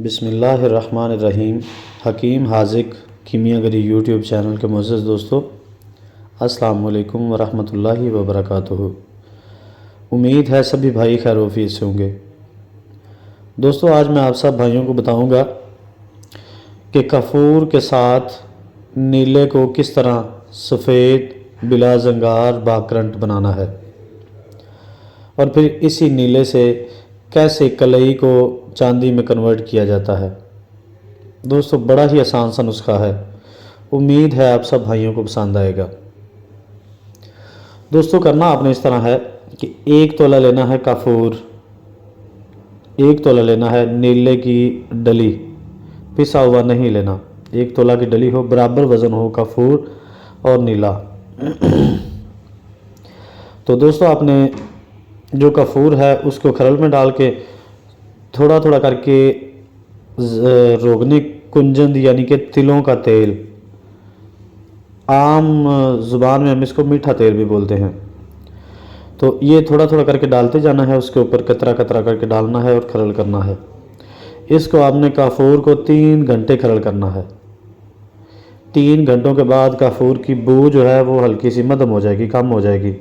بسم اللہ الرحمن الرحیم۔ حکیم حاذق کیمیا گری یوٹیوب چینل کے معزز دوستو، السلام علیکم ورحمۃ اللہ وبرکاتہ۔ امید ہے سبھی بھائی خیر و عافیت سے ہوں گے۔ دوستو، آج میں آپ سب بھائیوں کو بتاؤں گا کہ کافور کے ساتھ نیلے کو کس طرح سفید بلا زنگار با کرنٹ بنانا ہے، اور پھر اسی نیلے سے کیسے کلئی کو چاندی میں کنورٹ کیا جاتا ہے۔ دوستو، بڑا ہی آسان سا نسخہ ہے، امید ہے آپ سب بھائیوں کو پسند آئے گا۔ دوستو، کرنا آپ نے اس طرح ہے کہ 1 تولہ لینا ہے کافور، 1 تولہ لینا ہے نیلے کی ڈلی، پسا ہوا نہیں لینا، 1 تولہ کی ڈلی ہو، برابر وزن ہو کافور اور نیلا۔ تو دوستو، آپ نے جو کافور ہے اس کو کھرل میں ڈال کے تھوڑا تھوڑا کر کے روغن کنجند یعنی کہ تلوں کا تیل، عام زبان میں ہم اس کو میٹھا تیل بھی بولتے ہیں، تو یہ تھوڑا تھوڑا کر کے ڈالتے جانا ہے، اس کے اوپر قطرہ قطرہ کر کے ڈالنا ہے اور کھرل کرنا ہے۔ اس کو آپ نے کافور کو 3 گھنٹے کھرل کرنا ہے۔ 3 گھنٹوں کے بعد کافور کی بو جو ہے وہ ہلکی سی مدھم ہو جائے گی، کم ہو جائے گی۔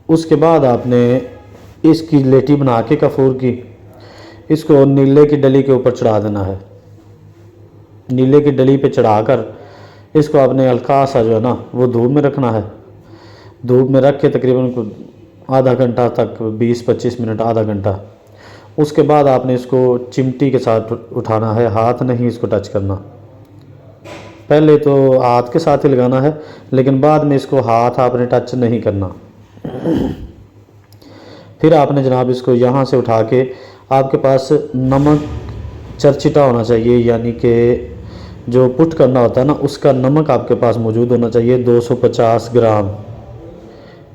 اس کے بعد آپ نے اس کی لیٹی بنا کے کافور کی اس کو نیلے کی ڈلی کے اوپر چڑھا دینا ہے۔ نیلے کی ڈلی پہ چڑھا کر اس کو آپ نے ہلکا سا جو ہے نا وہ دھوپ میں رکھنا ہے۔ دھوپ میں رکھ کے تقریباً آدھا گھنٹہ تک، 20-25 منٹ، آدھا گھنٹہ۔ اس کے بعد آپ نے اس کو چمٹی کے ساتھ اٹھانا ہے، ہاتھ نہیں اس کو ٹچ کرنا۔ پہلے تو ہاتھ کے ساتھ ہی لگانا ہے، لیکن بعد میں اس کو ہاتھ آپ نے ٹچ نہیں کرنا۔ پھر آپ نے جناب اس کو یہاں سے اٹھا کے آپ کے پاس نمک چرچٹا ہونا چاہیے، یعنی کہ جو پٹ کرنا ہوتا ہے نا اس کا نمک آپ کے پاس موجود ہونا چاہیے، 250 گرام۔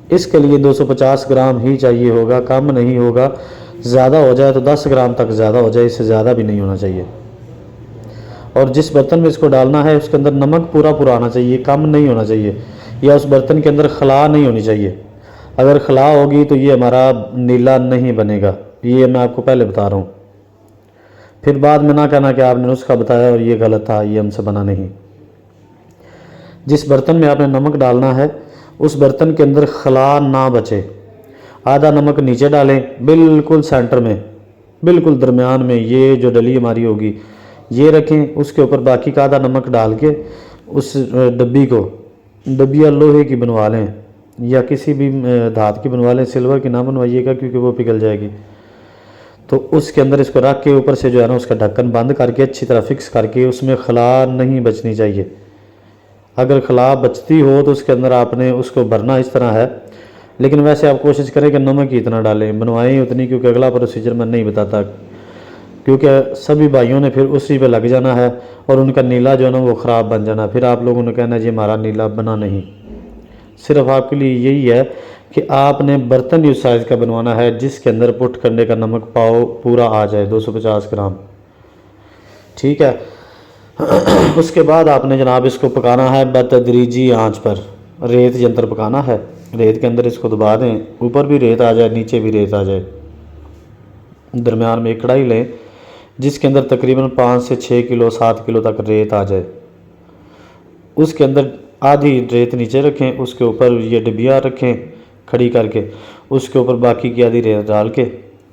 اس کے لیے 250 گرام ہی چاہیے ہوگا، کم نہیں ہوگا۔ زیادہ ہو جائے تو 10 گرام تک زیادہ ہو جائے، اس سے زیادہ بھی نہیں ہونا چاہیے۔ اور جس برتن میں اس کو ڈالنا ہے اس کے اندر نمک پورا پورا آنا چاہیے، کم نہیں ہونا چاہیے، یا اس برتن کے اندر خلا نہیں ہونی چاہیے۔ اگر خلا ہوگی تو یہ ہمارا نیلا نہیں بنے گا، یہ میں آپ کو پہلے بتا رہا ہوں۔ پھر بعد میں نہ کہنا کہ آپ نے نسخہ بتایا اور یہ غلط تھا، یہ ہم سے بنا نہیں۔ جس برتن میں آپ نے نمک ڈالنا ہے اس برتن کے اندر خلا نہ بچے۔ آدھا نمک نیچے ڈالیں، بالکل سینٹر میں، بالکل درمیان میں یہ جو ڈلی ہماری ہوگی یہ رکھیں، اس کے اوپر باقی کا آدھا نمک ڈال کے اس ڈبی کو، ڈبیا لوہے کی بنوا لیں یا کسی بھی دھات کی بنوا لیں، سلور کی نہ بنوائیے گا کیونکہ وہ پگھل جائے گی۔ تو اس کے اندر اس کو رکھ کے اوپر سے جو ہے نا اس کا ڈھکن بند کر کے اچھی طرح فکس کر کے اس میں خلا نہیں بچنی چاہیے۔ اگر خلا بچتی ہو تو اس کے اندر آپ نے اس کو بھرنا اس طرح ہے، لیکن ویسے آپ کوشش کریں کہ نمک ہی اتنا ڈالیں، بنوائیں اتنی، کیونکہ اگلا پروسیجر میں نہیں بتاتا، کیونکہ سبھی بھائیوں نے پھر اسی پہ لگ جانا ہے اور ان کا نیلا جو ہے نا وہ خراب بن جانا، پھر آپ لوگوں نے کہنا جی ہمارا نیلا بنا نہیں۔ صرف آپ کے لیے یہی ہے کہ آپ نے برتن اس سائز کا بنوانا ہے جس کے اندر پٹ کرنے کا نمک پاؤ پورا آ جائے، 250 گرام، ٹھیک ہے۔ اس کے بعد آپ نے جناب اس کو پکانا ہے بتدریجی آنچ پر، ریت جنتر پکانا ہے۔ ریت کے اندر اس کو دبا دیں، اوپر بھی ریت آ جائے نیچے بھی ریت آ جائے۔ درمیان میں ایک کڑھائی لیں جس کے اندر تقریباً 5 سے 6 کلو 7 کلو تک ریت آ جائے۔ اس کے اندر آدھی ریت نیچے رکھیں، اس کے اوپر یہ ڈبیا رکھیں کھڑی کر کے، اس کے اوپر باقی کی آدھی ریت ڈال کے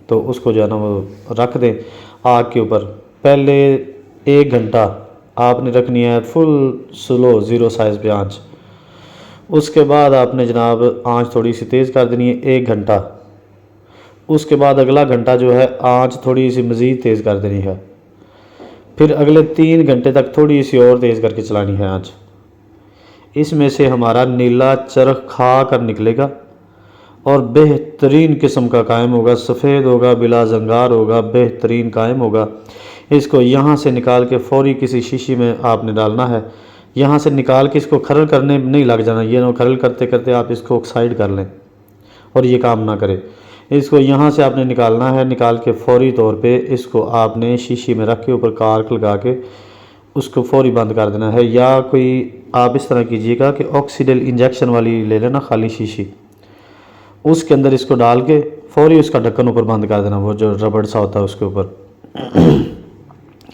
تو اس کو جو ہے نا وہ رکھ دیں آگ کے اوپر۔ پہلے 1 گھنٹہ آپ نے رکھنی ہے فل سلو 0 سائز پہ آنچ۔ اس کے بعد آپ نے جناب آنچ تھوڑی سی تیز کر دینی ہے 1 گھنٹہ۔ اس کے بعد اگلا گھنٹہ جو ہے آنچ تھوڑی سی مزید تیز کر دینی ہے، پھر اگلے 3 گھنٹے تک تھوڑی سی اور تیز کر کے چلانی ہے آنچ۔ اس میں سے ہمارا نیلا چرخ کھا کر نکلے گا اور بہترین قسم کا قائم ہوگا، سفید ہوگا، بلا زنگار ہوگا، بہترین قائم ہوگا۔ اس کو یہاں سے نکال کے فوری کسی شیشی میں آپ نے ڈالنا ہے، یہاں سے نکال کے اس کو کھرل کرنے نہیں لگ جانا، یہ نہ کھرل کرتے کرتے آپ اس کو آکسائڈ کر لیں اور یہ کام نہ کرے۔ اس کو یہاں سے آپ نے نکالنا ہے، نکال کے فوری طور پہ اس کو آپ نے شیشی میں رکھ کے اوپر کارک لگا کے اس کو فوری بند کر دینا ہے، یا کوئی آپ اس طرح کیجئے گا کہ آکسیڈل انجیکشن والی لے لینا خالی شیشی، اس کے اندر اس کو ڈال کے فوری اس کا ڈھکن اوپر بند کر دینا، وہ جو ربڑ سا ہوتا ہے اس کے اوپر۔